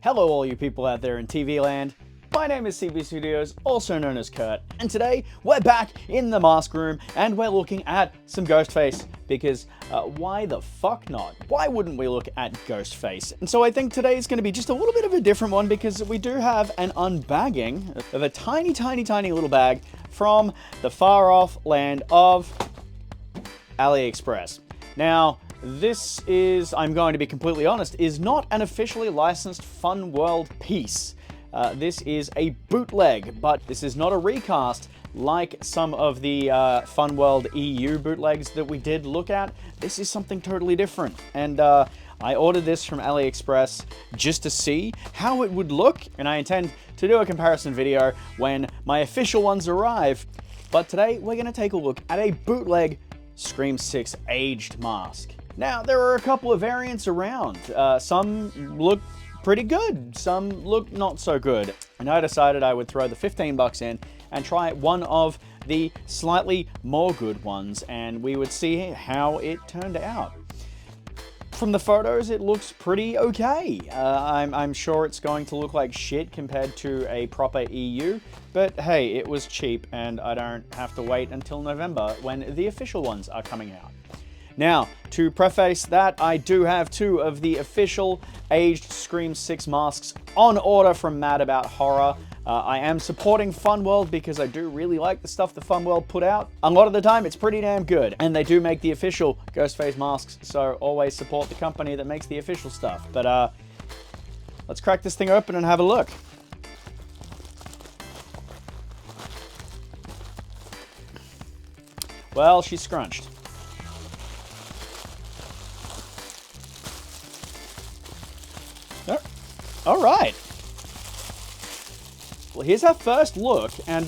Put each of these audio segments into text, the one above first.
Hello all you people out there in TV land. My name is CB Studios, also known as Kurt, and today we're back in the mask room and we're looking at some Ghostface, because why the fuck not? Why wouldn't we look at Ghostface? And so I think today is going to be just a little bit of a different one, because we do have an unbagging of a tiny little bag from the far off land of Aliexpress. Now, this is, I'm going to be completely honest, is not an officially licensed Fun World piece. This is a bootleg, but this is not a recast like some of the Fun World EU bootlegs that we did look at. This is something totally different, and I ordered this from AliExpress just to see how it would look, and I intend to do a comparison video when my official ones arrive. But today we're going to take a look at a bootleg Scream 6 aged mask. Now, there are a couple of variants around. Some look pretty good, some look not so good. And I decided I would throw the 15 bucks in and try one of the slightly more good ones, and we would see how it turned out. From the photos, it looks pretty okay. I'm sure it's going to look like shit compared to a proper EU, but hey, it was cheap and I don't have to wait until November when the official ones are coming out. Now, to preface that, I do have two of the official aged Scream 6 masks on order from Mad About Horror. I am supporting Fun World because I do really like the stuff the Fun World put out. A lot of the time, it's pretty damn good. And they do make the official Ghostface masks, so always support the company that makes the official stuff. But let's crack this thing open and have a look. Well, she's scrunched. All right. Well, here's our first look, and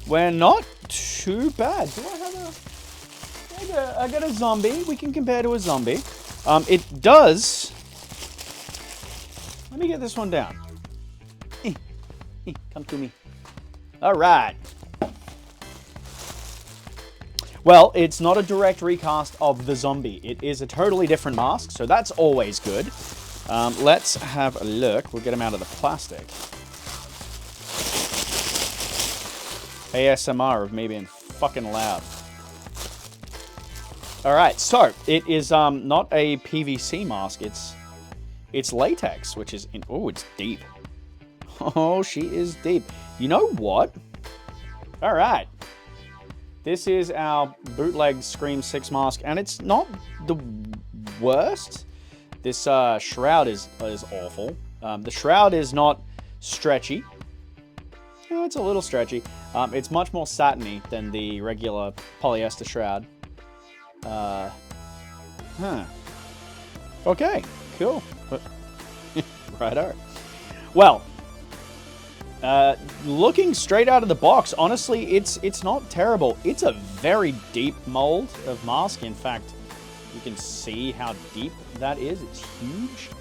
we're not too bad. Do I have a? I got a zombie. We can compare to a zombie. It does. Let me get this one down. Come to me. All right. Well, it's not a direct recast of the zombie. It is a totally different mask, so that's always good. Let's have a look. We'll get them out of the plastic. ASMR of me being fucking loud. Alright, so it is not a PVC mask. It's latex, which is in... Oh, it's deep. Oh, she is deep. You know what? Alright. This is our bootleg Scream 6 mask, and it's not the worst. This shroud is awful. The shroud is not stretchy. No, it's a little stretchy. It's much more satiny than the regular polyester shroud. Okay, cool. Righto. Well, looking straight out of the box, honestly, it's not terrible. It's a very deep mold of mask. In fact, you can see how deep that is. It's huge.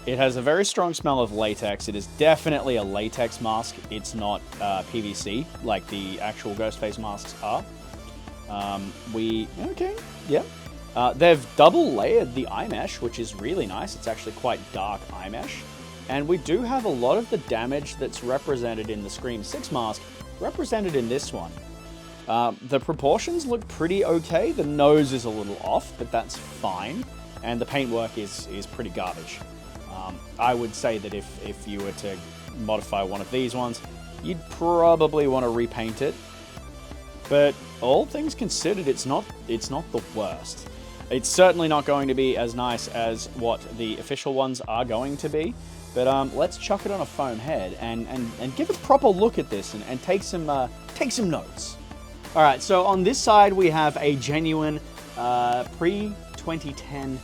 It has a very strong smell of latex. It is definitely a latex mask. It's not PVC like the actual Ghostface masks are. Okay, yeah. They've double layered the eye mesh, which is really nice. It's actually quite dark eye mesh. And we do have a lot of the damage that's represented in the Scream 6 mask represented in this one. The proportions look pretty okay. The nose is a little off, but that's fine. And the paintwork is pretty garbage. I would say that if you were to modify one of these ones, you'd probably want to repaint it. But all things considered, it's not the worst. It's certainly not going to be as nice as what the official ones are going to be. But let's chuck it on a foam head and give a proper look at this and take some notes. All right, so on this side, we have a genuine pre-2010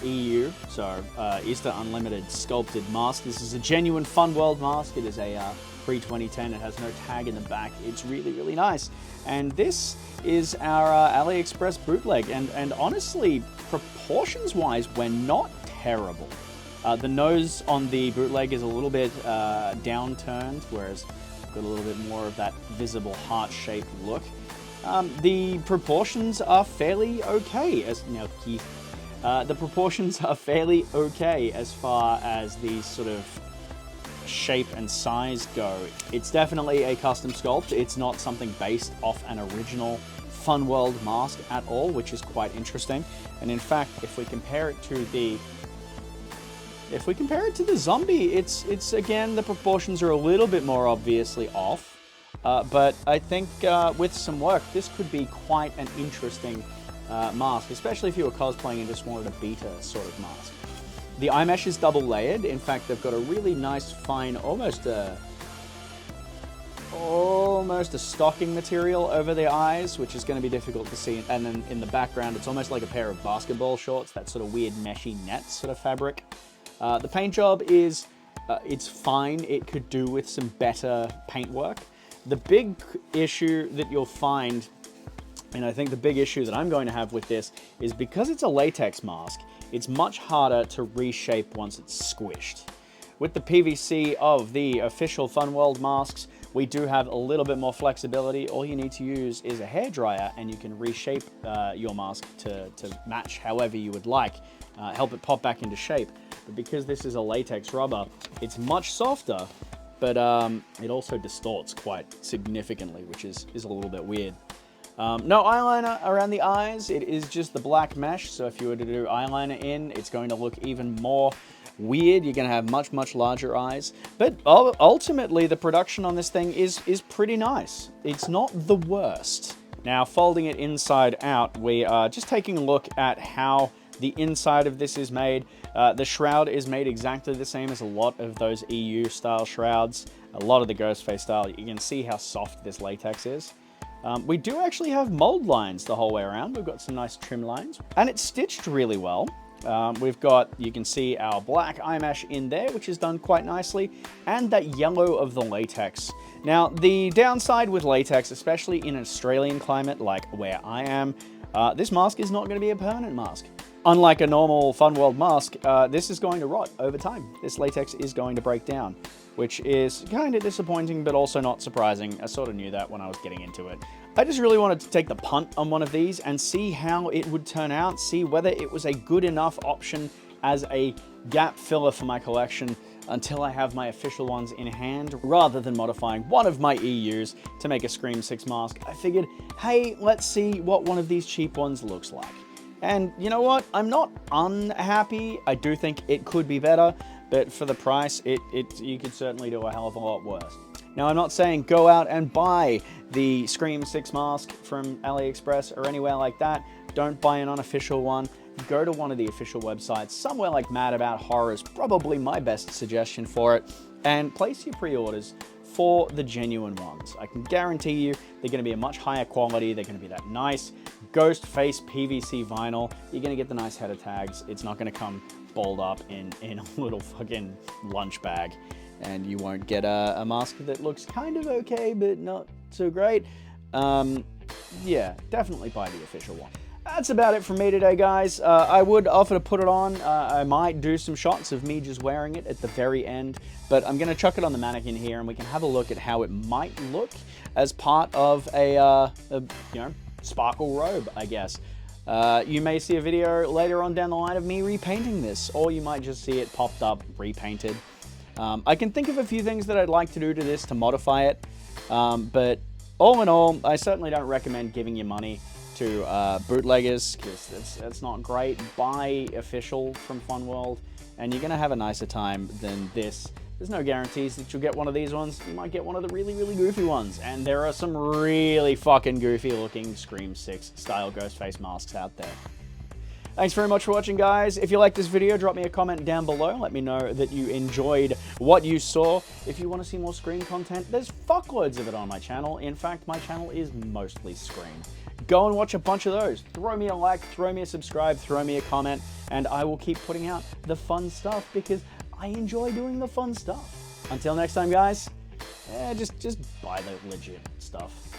EU, so Easter Unlimited sculpted mask. This is a genuine Fun World mask. It is a pre-2010. It has no tag in the back. It's really, really nice. And this is our AliExpress bootleg. And honestly, proportions-wise, we're not terrible. The nose on the bootleg is a little bit downturned, whereas we've got a little bit more of that visible heart-shaped look. The proportions are fairly okay. As now, Keith, The proportions are fairly okay as far as the sort of shape and size go. It's definitely a custom sculpt. It's not something based off an original Fun World mask at all, which is quite interesting. And in fact, if we compare it to the zombie, it's again, the proportions are a little bit more obviously off. But I think with some work, this could be quite an interesting mask, especially if you were cosplaying and just wanted a beta sort of mask. The eye mesh is double layered. In fact, they've got a really nice, fine, almost a stocking material over the eyes, which is going to be difficult to see. And then in the background, it's almost like a pair of basketball shorts, that sort of weird meshy net sort of fabric. The paint job is, it's fine. It could do with some better paint work. The big issue that you'll find, and I think the big issue that I'm going to have with this, is because it's a latex mask, it's much harder to reshape once it's squished. With the PVC of the official Fun World masks, we do have a little bit more flexibility. All you need to use is a hairdryer and you can reshape your mask to match however you would like, help it pop back into shape. But because this is a latex rubber, it's much softer, but it also distorts quite significantly, which is a little bit weird. No eyeliner around the eyes. It is just the black mesh, so if you were to do eyeliner in, it's going to look even more weird. You're going to have much, much larger eyes. But ultimately, the production on this thing is pretty nice. It's not the worst. Now, folding it inside out, we are just taking a look at how the inside of this is made. The shroud is made exactly the same as a lot of those EU-style shrouds, a lot of the Ghostface style. You can see how soft this latex is. We do actually have mold lines the whole way around. We've got some nice trim lines, and it's stitched really well. We've got, you can see our black eye mesh in there, which is done quite nicely, and that yellow of the latex. Now, the downside with latex, especially in an Australian climate like where I am, this mask is not going to be a permanent mask. Unlike a normal Fun World mask, this is going to rot over time. This latex is going to break down, which is kind of disappointing, but also not surprising. I sort of knew that when I was getting into it. I just really wanted to take the punt on one of these and see how it would turn out, see whether it was a good enough option as a gap filler for my collection until I have my official ones in hand, rather than modifying one of my EUs to make a Scream 6 mask. I figured, hey, let's see what one of these cheap ones looks like. And you know what? I'm not unhappy. I do think it could be better, but for the price, you could certainly do a hell of a lot worse. Now, I'm not saying go out and buy the Scream 6 mask from Aliexpress or anywhere like that. Don't buy an unofficial one. Go to one of the official websites. Somewhere like Mad About Horror is probably my best suggestion for it. And place your pre-orders for the genuine ones. I can guarantee you they're going to be a much higher quality. They're going to be that nice Ghostface PVC vinyl. You're going to get the nice header tags. It's not going to come balled up in a little fucking lunch bag. And you won't get a mask that looks kind of okay, but not so great. Yeah, definitely buy the official one. That's about it from me today, guys. I would offer to put it on. I might do some shots of me just wearing it at the very end, but I'm going to chuck it on the mannequin here, and we can have a look at how it might look as part of a you know, sparkle robe, I guess. You may see a video later on down the line of me repainting this, or you might just see it popped up, repainted. I can think of a few things that I'd like to do to this to modify it, but all in all, I certainly don't recommend giving your money to bootleggers, because that's not great. Buy official from Fun World, and you're going to have a nicer time than this. There's no guarantees that you'll get one of these ones. You might get one of the really, really goofy ones, and there are some really fucking goofy looking Scream 6 style Ghostface masks out there. Thanks very much for watching, guys. If you liked this video, drop me a comment down below. Let me know that you enjoyed what you saw. If you want to see more Scream content, there's fuckloads of it on my channel. In fact, my channel is mostly Scream. Go and watch a bunch of those. Throw me a like, throw me a subscribe, throw me a comment, and I will keep putting out the fun stuff because I enjoy doing the fun stuff. Until next time, guys, just buy the legit stuff.